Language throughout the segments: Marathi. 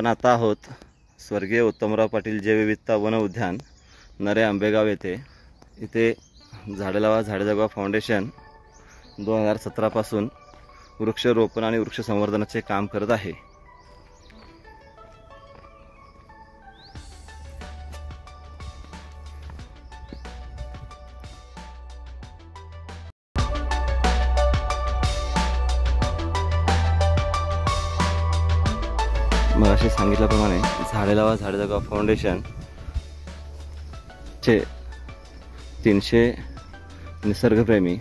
आता आहोत स्वर्गीय उत्तमराव पाटील जैवविविधता वन उद्यान नरे आंबेगाव येथे। इथे झाडे लावा झाडे जगवा फाउंडेशन 2017 पासून वृक्षरोपण आणि वृक्ष संवर्धनाचे काम करत आहे। मगाशी सांगितल्याप्रमाणे झाडे लावा झाडे जगवा फाउंडेशन चे 300 निसर्गप्रेमी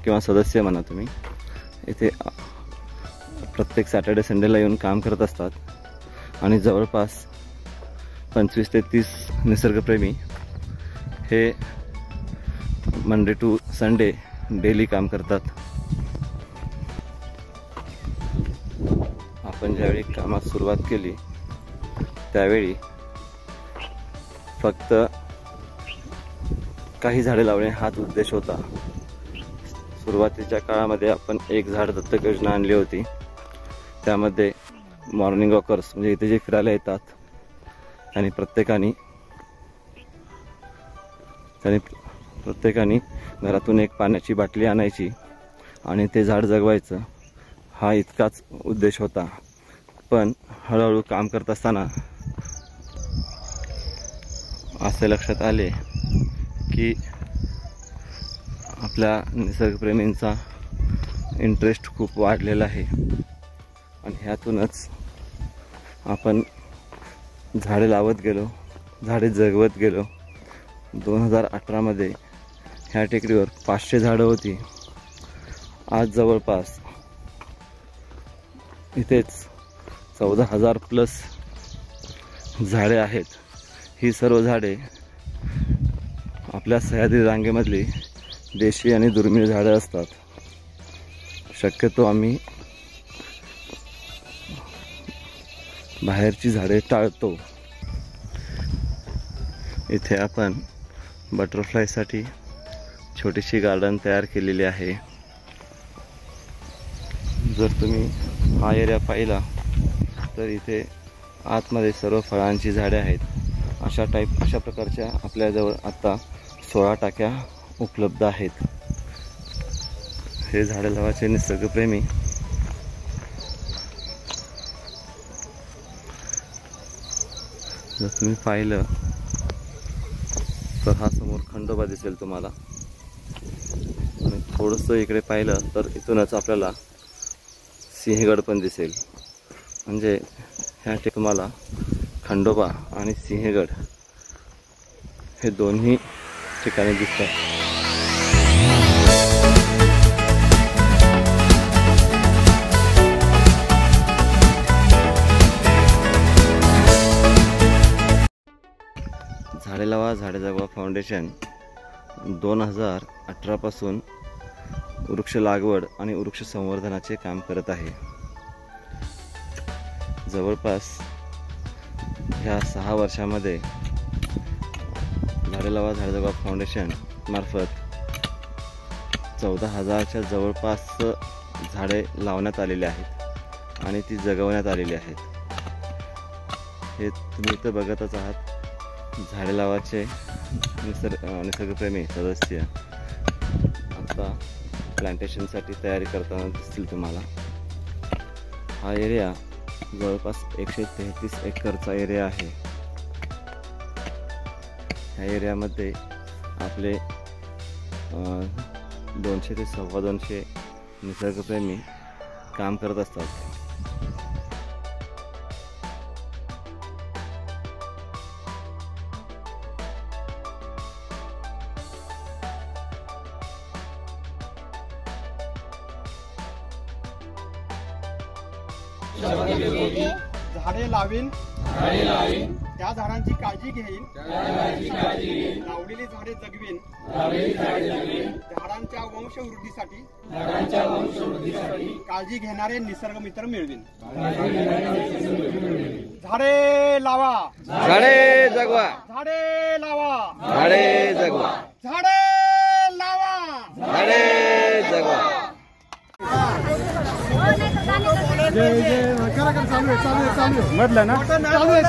किंवा सदस्य म्हणा तुम्ही इथे प्रत्येक सॅटर्डे संडेला येऊन काम करत असतात आणि जवळपास 25 ते 30 निसर्गप्रेमी हे मंडे टू संडे डेली काम करतात। आपण ज्यावेळी कामात सुरुवात केली त्यावेळी फक्त काही झाडे लावणे हाच उद्देश होता। सुरुवातीच्या काळामध्ये आपण एक झाड दत्तक योजना आणली होती। त्यामध्ये मॉर्निंग वॉकर्स म्हणजे इथे जे फिरायला येतात त्यांनी प्रत्येकाने घरातून एक पाण्याची बाटली आणायची आणि ते झाड जगवायचं, हा इतकाच उद्देश होता। पण हळूहळू काम करत असताना असे लक्षात आले की आपल्या निसर्गप्रेमींचा इंटरेस्ट खूप वाढलेला आहे आणि ह्यातूनच आपण झाडे लावत गेलो, झाडे जगवत गेलो। 2018 मध्ये ह्या टेकडीवर 500 झाडं होती। आज जवळपास इथेच 14,000 प्लस झाडे आहेत। ही सर्व झाडे आपल्या सह्याद्री रांगेमधली देशी आणि दुर्मिळ झाडं असतात। शक्यतो आम्ही बाहेरची झाडे टाळतो। इथे आपण बटरफ्लायसाठी छोटीशी गार्डन तयार केलेली आहे। जर तुम्ही हा एरिया पाहिला तर इथे आतमध्ये सर्व फळांची झाडे आहेत। अशा प्रकारच्या आपल्याजवळ आता 16 टाक्या उपलब्ध आहेत। हे झाडे लावायचे निसर्गप्रेमी जर तुम्ही पाहिलं तर हा समोर खंडोबा दिसेल तुम्हाला आणि थोडंसं इकडे पाहिलं तर इथूनच आपल्याला सिंहगड पण दिसेल। म्हणजे ह्या तुम्हाला खंडोबा आणि सिंहगड हे दोन्ही ठिकाणी दिसतात। झाडे लावा झाडे जगवा फाउंडेशन 2018 पासून वृक्ष लागवड आणि वृक्ष संवर्धनाचे काम करत आहे। जवळपास ह्या 6 वर्षामध्ये झाडे लावा झाडे जगवा फाउंडेशन मार्फत 14,000च्या जवळपास झाडे लावण्यात आलेली आहेत आणि ती जगवण्यात आलेली आहेत। हे तुम्ही इथं बघतच आहात। झाडे लावाचे निसर्गप्रेमी सदस्य आता प्लांटेशनसाठी तयारी करताना दिसतील तुम्हाला। हा एरिया जवळपास 133 एकरचा एरिया आहे। ह्या एरियामध्ये आपले 200 ते 250 निसर्गप्रेमी काम करत असतात। झाडे लावीन त्या झाडांची काळजी घेईन, लावलेली झाडे जगवीन, झाडांच्या वंशवृद्धीसाठी काळजी घेणारे निसर्ग मित्र मिळवीन। झाडे लावा झाडे जगवा, झाडे लावा झाडे जगवा, झाडे लावा झाडे जगवा। जय जय करा करा चालू आहे मधलं ना चालू आहे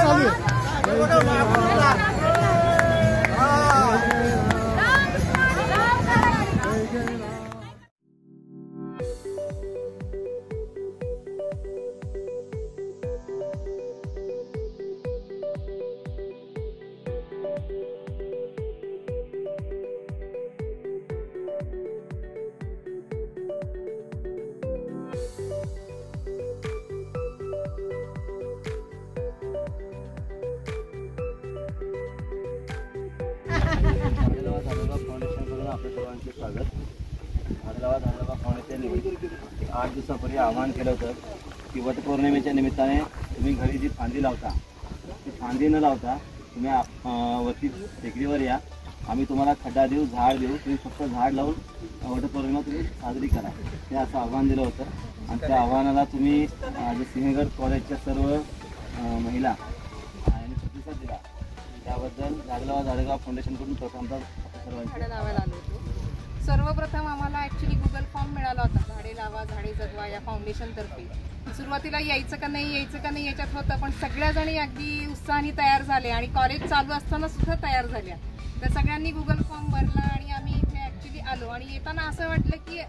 फाउंडेशनकडून आपल्या सर्वांचे स्वागत. झाडलावा फाउंडेशनने 8 दिवसापूर्वी आवाहन केलं होतं की वटपौर्णिमेच्या निमित्ताने तुम्ही घरी जी फांदी लावता ती फांदी न लावता तुम्ही वरती टेकडीवर या, आम्ही तुम्हाला खड्डा देऊ, झाड देऊ, तुम्ही फक्त झाड लावून वटपौर्णिमा तुम्ही साजरी करा, हे असं आव्हान दिलं होतं. आणि त्या आव्हानाला तुम्ही सिंहगड कॉलेजच्या सर्व महिला यांनी प्रतिसाद दिला. त्याबद्दल झाडगाव फाउंडेशनकडून प्रथमतः झाडं लावायला आलो होतो. सर्वप्रथम आम्हाला ॲक्च्युली गुगल फॉर्म मिळाला होता, झाडे लावा झाडे जगवा या फाउंडेशनतर्फे. सुरुवातीला यायचं का नाही याच्यात होतं, पण सगळ्याजणी अगदी उत्साहाने तयार झाले आणि कॉलेज चालू असताना सुद्धा तयार झाल्या. तर सगळ्यांनी गुगल फॉर्म भरला आणि आम्ही इथे ॲक्च्युली आलो. आणि येताना असं वाटलं की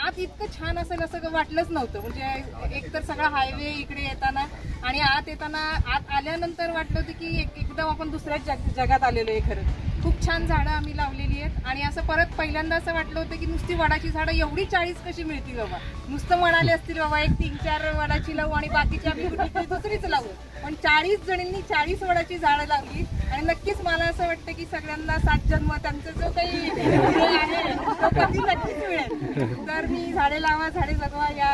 आत इतकं छान असेल असं वाटलंच नव्हतं. म्हणजे एकतर सगळा हायवे इकडे येताना आणि आत येताना, आत आल्यानंतर वाटलं होतं की एकदम आपण दुसऱ्याच जगात आलेलो आहे. खरंच खूप छान झाडं आम्ही लावलेली आहेत. आणि असं परत पहिल्यांदा असं वाटलं होतं की नुसती वडाची झाडं एवढी 40 कशी मिळतील बाबा, नुसतं म्हणाले असतील बाबा एक 3-4 वडाची लावू आणि बाकीची आम्ही दुसरीच लावू, पण 40 जणींनी 40 वडाची झाडं लावली. आणि नक्कीच मला असं वाटतं की सगळ्यांना 7 जन्म त्यांचा जो काही आहे तो कधी नक्कीच मिळेल. तर मी झाडे लावा झाडे जगवा या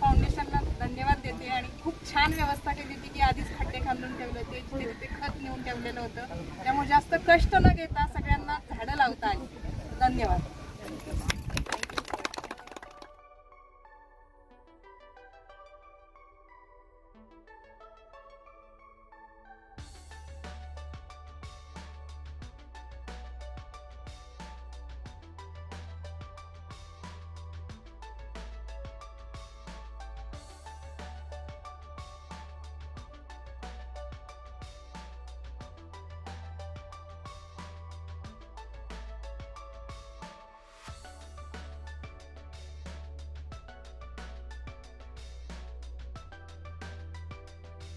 फाउंडेशनला धन्यवाद देते. आणि खूप छान व्यवस्था केली होती की आधीच खड्डे खांदून ठेवले होते, ते खत नेऊन ठेवलेलं होतं, त्यामुळे जास्त कष्ट न घेता सगळ्यांना झाडं लावता आली. धन्यवाद.